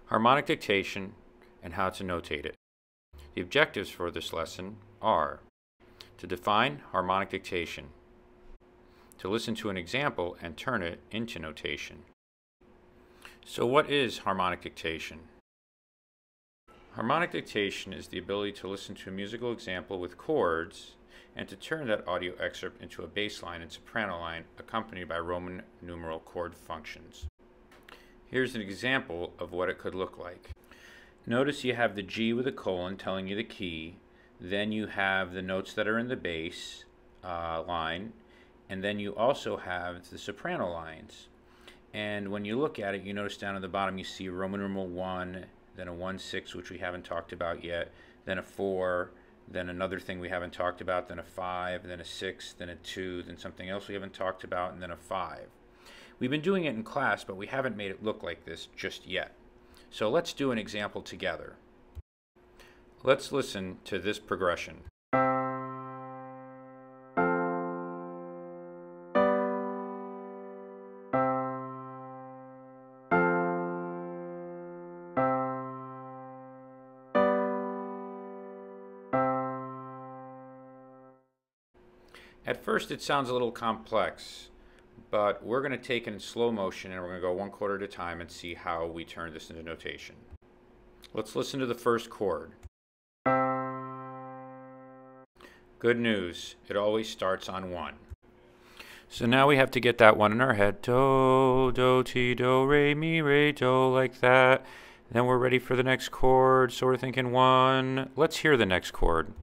harmonic dictation, and how to notate it. The objectives for this lesson are to define harmonic dictation, to listen to an example and turn it into notation. So what is harmonic dictation? Harmonic dictation is the ability to listen to a musical example with chords and to turn that audio excerpt into a bass line and soprano line accompanied by Roman numeral chord functions. Here's an example of what it could look like. Notice you have the G with a colon telling you the key, then you have the notes that are in the bass line, and then you also have the soprano lines. And when you look at it, you notice down at the bottom you see Roman numeral 1, then a 1-6, which we haven't talked about yet, then a 4, then another thing we haven't talked about, then a 5, then a 6, then a 2, then something else we haven't talked about, and then a 5. We've been doing it in class, but we haven't made it look like this just yet. So let's do an example together. Let's listen to this progression. At first it sounds a little complex, but we're going to take it in slow motion and we're going to go one chord at a time and see how we turn this into notation. Let's listen to the first chord. Good news, it always starts on 1. So now we have to get that one in our head. Do, do, ti, do, re, mi, re, do, like that. Then we're ready for the next chord, so we're thinking 1. Let's hear the next chord.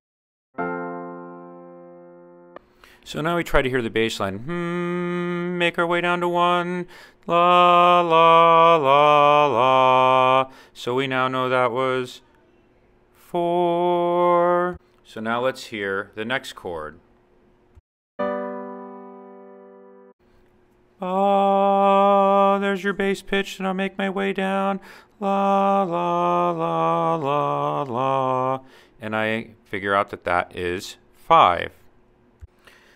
So now we try to hear the bass line. Make our way down to 1. La, la, la, la. So we now know that was 4. So now let's hear the next chord. Ah, there's your bass pitch, and I'll make my way down. La, la, la, la, la. And I figure out that that is 5.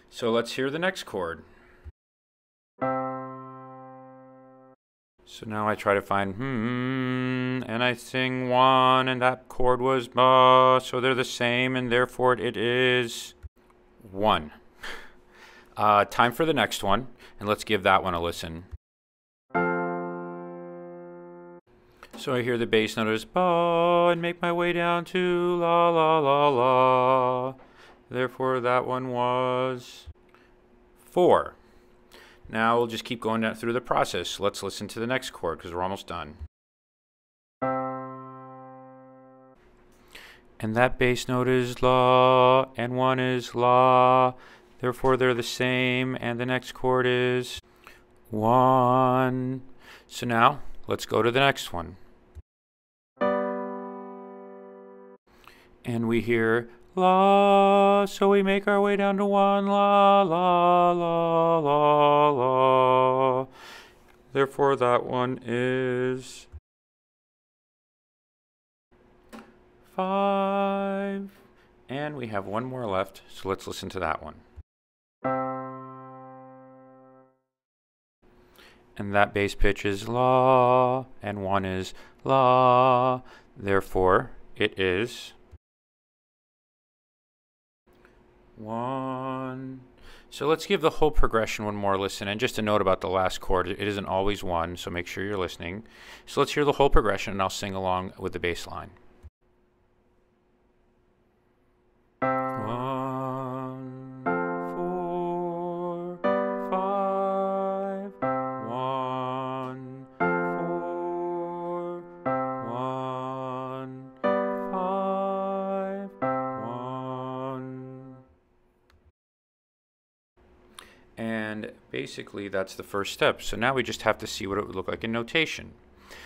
So let's hear the next chord. So now I try to find and I sing 1, and that chord was ba, so they're the same, and therefore it is 1. Time for the next one, and let's give that one a listen. So I hear the bass note is ba, and make my way down to la, la, la, la. Therefore, that one was 4. Now we'll just keep going down through the process. Let's listen to the next chord because we're almost done. And that bass note is la, and 1 is la. Therefore, they're the same, and the next chord is 1. So now, let's go to the next one. And we hear la, so we make our way down to 1, la, la, la, la, la. Therefore, that one is 5. And we have one more left, so let's listen to that one. And that bass pitch is la, and 1 is la. Therefore, it is 1. So let's give the whole progression one more listen. And just a note about the last chord, it isn't always 1, so make sure you're listening. So let's hear the whole progression, and I'll sing along with the bass line. 1, 4, 5, 1, 4, 1, 5, 1. And basically that's the first step. So now we just have to see what it would look like in notation.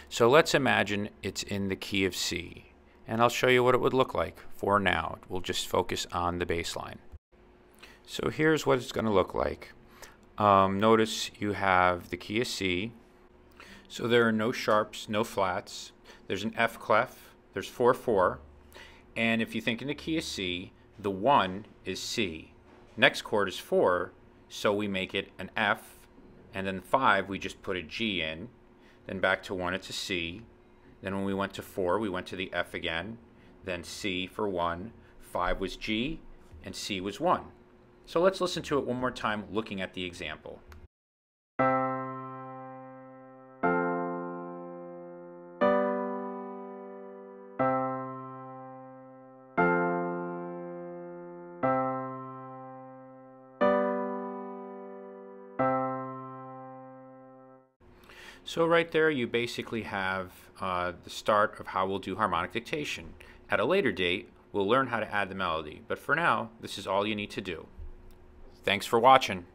So let's imagine it's in the key of C. And I'll show you what it would look like. For now, we'll just focus on the bass line. So here's what it's going to look like. Notice you have the key of C. So there are no sharps, no flats. There's an F clef. There's 4/4. And if you think in the key of C, the 1 is C. Next chord is 4, so we make it an F. And then 5, we just put a G in. Then back to 1, it's a C. Then when we went to 4, we went to the F again, then C for 1, 5 was G, and C was 1. So let's listen to it one more time looking at the example. So right there you basically have the start of how we'll do harmonic dictation. At a later date, we'll learn how to add the melody, but for now, this is all you need to do. Thanks for watching.